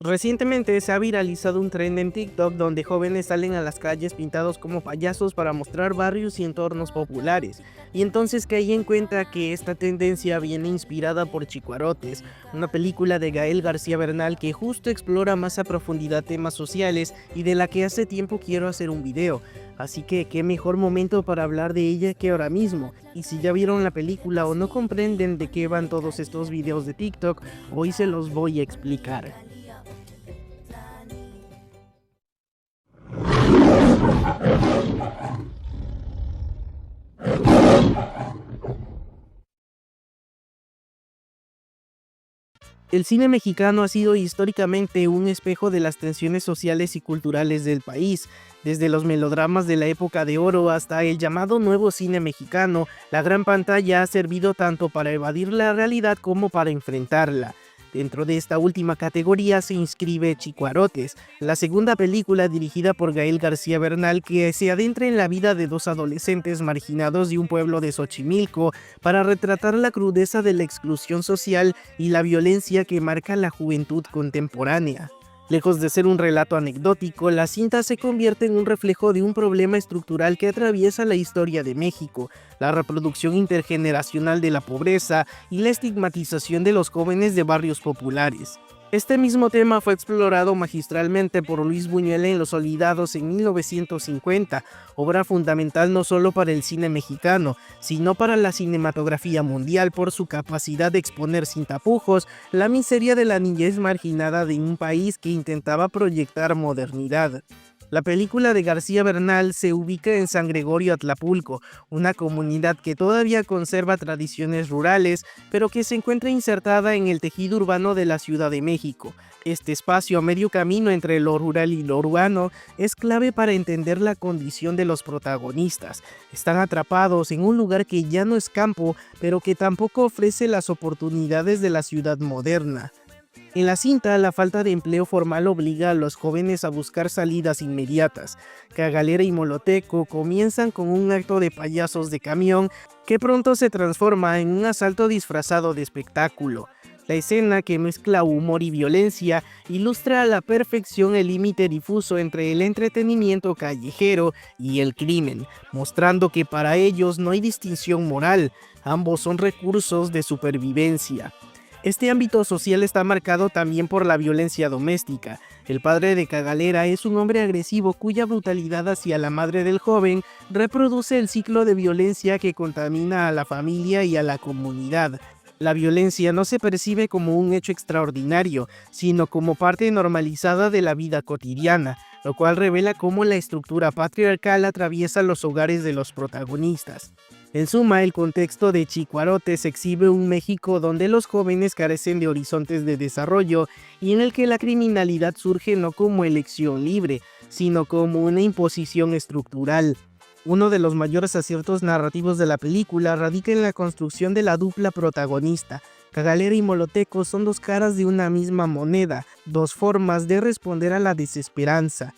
Recientemente se ha viralizado un trend en TikTok donde jóvenes salen a las calles pintados como payasos para mostrar barrios y entornos populares, y entonces caí en cuenta que esta tendencia viene inspirada por Chicuarotes, una película de Gael García Bernal que justo explora más a profundidad temas sociales y de la que hace tiempo quiero hacer un video. Así que qué mejor momento para hablar de ella que ahora mismo. Y si ya vieron la película o no comprenden de qué van todos estos videos de TikTok, hoy se los voy a explicar. El cine mexicano ha sido históricamente un espejo de las tensiones sociales y culturales del país. Desde los melodramas de la época de oro hasta el llamado nuevo cine mexicano, la gran pantalla ha servido tanto para evadir la realidad como para enfrentarla. Dentro de esta última categoría se inscribe Chicuarotes, la segunda película dirigida por Gael García Bernal que se adentra en la vida de dos adolescentes marginados de un pueblo de Xochimilco para retratar la crudeza de la exclusión social y la violencia que marca la juventud contemporánea. Lejos de ser un relato anecdótico, la cinta se convierte en un reflejo de un problema estructural que atraviesa la historia de México, la reproducción intergeneracional de la pobreza y la estigmatización de los jóvenes de barrios populares. Este mismo tema fue explorado magistralmente por Luis Buñuel en Los Olvidados en 1950, obra fundamental no solo para el cine mexicano, sino para la cinematografía mundial por su capacidad de exponer sin tapujos la miseria de la niñez marginada de un país que intentaba proyectar modernidad. La película de García Bernal se ubica en San Gregorio Atlapulco, una comunidad que todavía conserva tradiciones rurales, pero que se encuentra insertada en el tejido urbano de la Ciudad de México. Este espacio a medio camino entre lo rural y lo urbano es clave para entender la condición de los protagonistas. Están atrapados en un lugar que ya no es campo, pero que tampoco ofrece las oportunidades de la ciudad moderna. En la cinta, la falta de empleo formal obliga a los jóvenes a buscar salidas inmediatas. Cagalera y Moloteco comienzan con un acto de payasos de camión que pronto se transforma en un asalto disfrazado de espectáculo. La escena, que mezcla humor y violencia, ilustra a la perfección el límite difuso entre el entretenimiento callejero y el crimen, mostrando que para ellos no hay distinción moral, ambos son recursos de supervivencia. Este ámbito social está marcado también por la violencia doméstica. El padre de Cagalera es un hombre agresivo cuya brutalidad hacia la madre del joven reproduce el ciclo de violencia que contamina a la familia y a la comunidad. La violencia no se percibe como un hecho extraordinario, sino como parte normalizada de la vida cotidiana, lo cual revela cómo la estructura patriarcal atraviesa los hogares de los protagonistas. En suma, el contexto de Chicuarotes exhibe un México donde los jóvenes carecen de horizontes de desarrollo y en el que la criminalidad surge no como elección libre, sino como una imposición estructural. Uno de los mayores aciertos narrativos de la película radica en la construcción de la dupla protagonista. Cagalera y Moloteco son dos caras de una misma moneda, dos formas de responder a la desesperanza.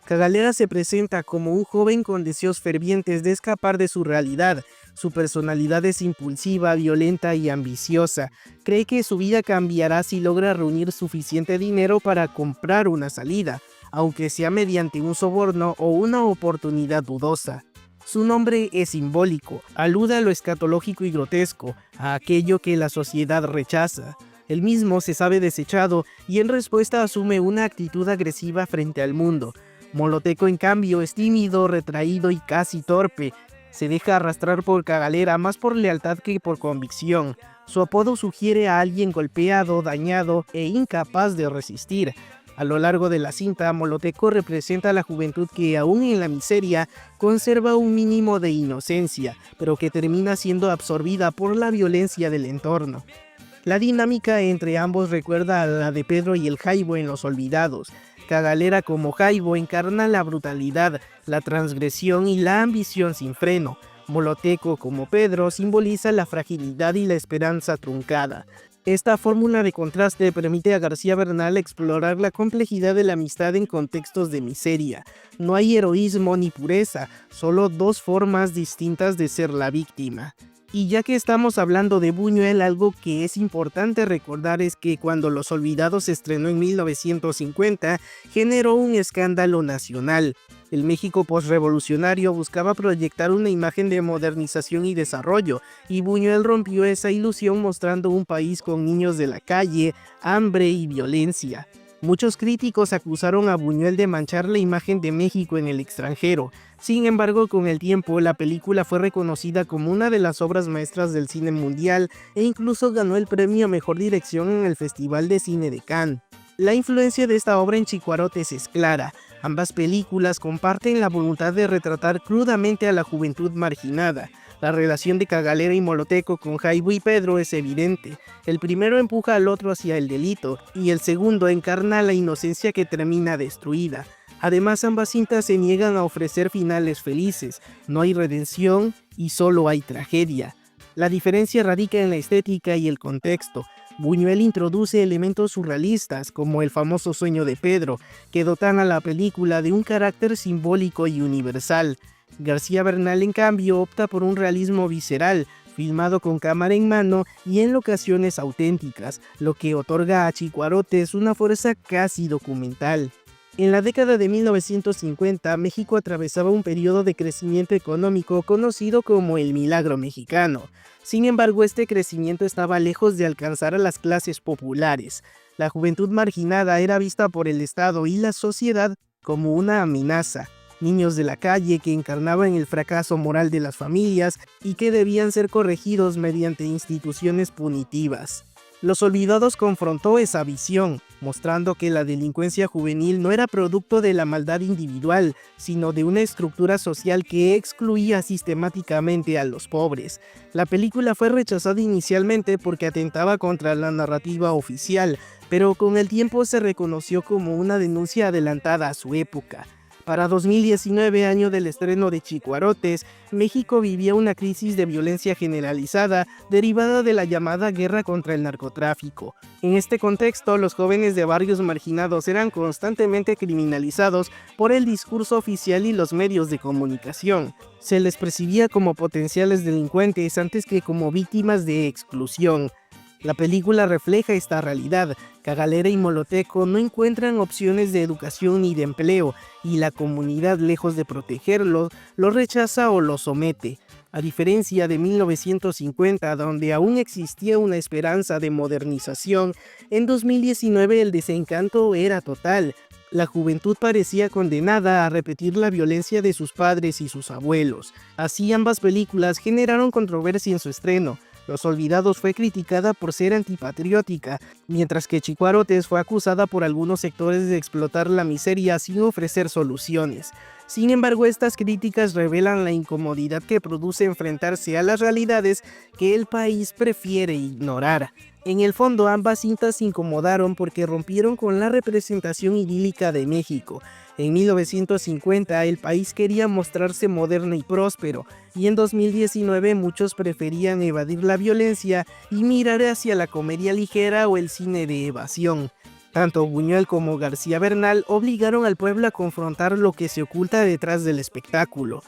Cagalera se presenta como un joven con deseos fervientes de escapar de su realidad. Su personalidad es impulsiva, violenta y ambiciosa. Cree que su vida cambiará si logra reunir suficiente dinero para comprar una salida, aunque sea mediante un soborno o una oportunidad dudosa. Su nombre es simbólico, alude a lo escatológico y grotesco, a aquello que la sociedad rechaza. El mismo se sabe desechado y en respuesta asume una actitud agresiva frente al mundo. Moloteco, en cambio, es tímido, retraído y casi torpe. Se deja arrastrar por Cagalera más por lealtad que por convicción. Su apodo sugiere a alguien golpeado, dañado e incapaz de resistir. A lo largo de la cinta, Moloteco representa a la juventud que, aún en la miseria, conserva un mínimo de inocencia, pero que termina siendo absorbida por la violencia del entorno. La dinámica entre ambos recuerda a la de Pedro y el Jaibo en Los Olvidados. Cagalera como Jaibo encarna la brutalidad, la transgresión y la ambición sin freno. Moloteco como Pedro simboliza la fragilidad y la esperanza truncada. Esta fórmula de contraste permite a García Bernal explorar la complejidad de la amistad en contextos de miseria. No hay heroísmo ni pureza, solo dos formas distintas de ser la víctima. Y ya que estamos hablando de Buñuel, algo que es importante recordar es que cuando Los Olvidados se estrenó en 1950, generó un escándalo nacional. El México postrevolucionario buscaba proyectar una imagen de modernización y desarrollo, y Buñuel rompió esa ilusión mostrando un país con niños de la calle, hambre y violencia. Muchos críticos acusaron a Buñuel de manchar la imagen de México en el extranjero. Sin embargo, con el tiempo, la película fue reconocida como una de las obras maestras del cine mundial e incluso ganó el premio a Mejor Dirección en el Festival de Cine de Cannes. La influencia de esta obra en Chicuarotes es clara. Ambas películas comparten la voluntad de retratar crudamente a la juventud marginada. La relación de Cagalera y Moloteco con Jaibo y Pedro es evidente. El primero empuja al otro hacia el delito, y el segundo encarna la inocencia que termina destruida. Además, ambas cintas se niegan a ofrecer finales felices. No hay redención y solo hay tragedia. La diferencia radica en la estética y el contexto. Buñuel introduce elementos surrealistas, como el famoso sueño de Pedro, que dotan a la película de un carácter simbólico y universal. García Bernal, en cambio, opta por un realismo visceral, filmado con cámara en mano y en locaciones auténticas, lo que otorga a Chicuarotes una fuerza casi documental. En la década de 1950, México atravesaba un periodo de crecimiento económico conocido como el Milagro Mexicano. Sin embargo, este crecimiento estaba lejos de alcanzar a las clases populares. La juventud marginada era vista por el Estado y la sociedad como una amenaza. Niños de la calle que encarnaban el fracaso moral de las familias y que debían ser corregidos mediante instituciones punitivas. Los Olvidados confrontó esa visión, mostrando que la delincuencia juvenil no era producto de la maldad individual, sino de una estructura social que excluía sistemáticamente a los pobres. La película fue rechazada inicialmente porque atentaba contra la narrativa oficial, pero con el tiempo se reconoció como una denuncia adelantada a su época. Para 2019, año del estreno de Chicuarotes, México vivía una crisis de violencia generalizada derivada de la llamada guerra contra el narcotráfico. En este contexto, los jóvenes de barrios marginados eran constantemente criminalizados por el discurso oficial y los medios de comunicación. Se les percibía como potenciales delincuentes antes que como víctimas de exclusión. La película refleja esta realidad. Cagalera y Moloteco no encuentran opciones de educación ni de empleo, y la comunidad, lejos de protegerlos, los rechaza o los somete. A diferencia de 1950, donde aún existía una esperanza de modernización, en 2019 el desencanto era total. La juventud parecía condenada a repetir la violencia de sus padres y sus abuelos. Así, ambas películas generaron controversia en su estreno. Los Olvidados fue criticada por ser antipatriótica, mientras que Chicuarotes fue acusada por algunos sectores de explotar la miseria sin ofrecer soluciones. Sin embargo, estas críticas revelan la incomodidad que produce enfrentarse a las realidades que el país prefiere ignorar. En el fondo, ambas cintas incomodaron porque rompieron con la representación idílica de México. En 1950 el país quería mostrarse moderno y próspero, y en 2019 muchos preferían evadir la violencia y mirar hacia la comedia ligera o el cine de evasión. Tanto Buñuel como García Bernal obligaron al pueblo a confrontar lo que se oculta detrás del espectáculo.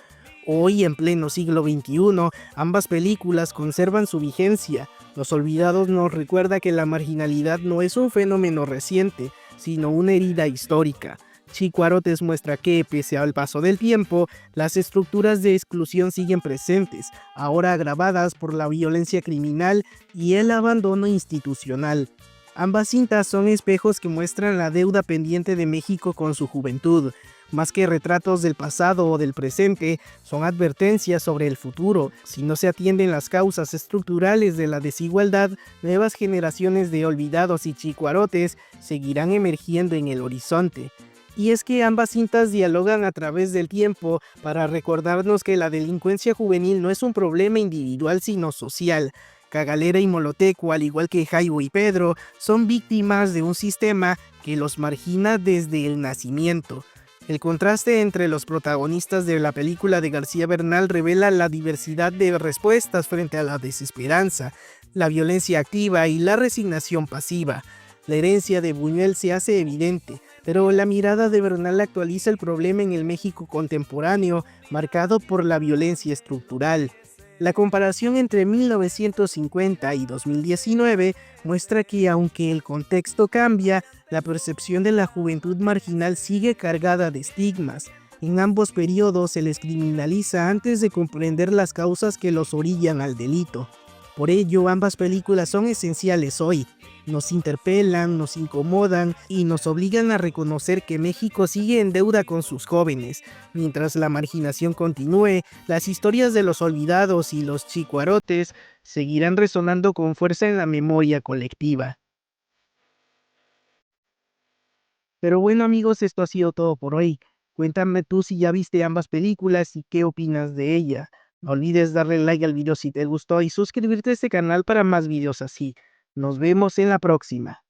Hoy, en pleno siglo XXI, ambas películas conservan su vigencia. Los Olvidados nos recuerda que la marginalidad no es un fenómeno reciente, sino una herida histórica. Chicuarotes muestra que, pese al paso del tiempo, las estructuras de exclusión siguen presentes, ahora agravadas por la violencia criminal y el abandono institucional. Ambas cintas son espejos que muestran la deuda pendiente de México con su juventud. Más que retratos del pasado o del presente, son advertencias sobre el futuro. Si no se atienden las causas estructurales de la desigualdad, nuevas generaciones de olvidados y chicuarotes seguirán emergiendo en el horizonte. Y es que ambas cintas dialogan a través del tiempo para recordarnos que la delincuencia juvenil no es un problema individual sino social. Cagalera y Moloteco, al igual que Jaibo y Pedro, son víctimas de un sistema que los margina desde el nacimiento. El contraste entre los protagonistas de la película de García Bernal revela la diversidad de respuestas frente a la desesperanza, la violencia activa y la resignación pasiva. La herencia de Buñuel se hace evidente, pero la mirada de Bernal actualiza el problema en el México contemporáneo, marcado por la violencia estructural. La comparación entre 1950 y 2019 muestra que aunque el contexto cambia, la percepción de la juventud marginal sigue cargada de estigmas. En ambos periodos se les criminaliza antes de comprender las causas que los orillan al delito. Por ello, ambas películas son esenciales hoy. Nos interpelan, nos incomodan y nos obligan a reconocer que México sigue en deuda con sus jóvenes. Mientras la marginación continúe, las historias de los olvidados y los chicuarotes seguirán resonando con fuerza en la memoria colectiva. Pero bueno amigos, esto ha sido todo por hoy. Cuéntame tú si ya viste ambas películas y qué opinas de ella. No olvides darle like al video si te gustó y suscribirte a este canal para más videos así. Nos vemos en la próxima.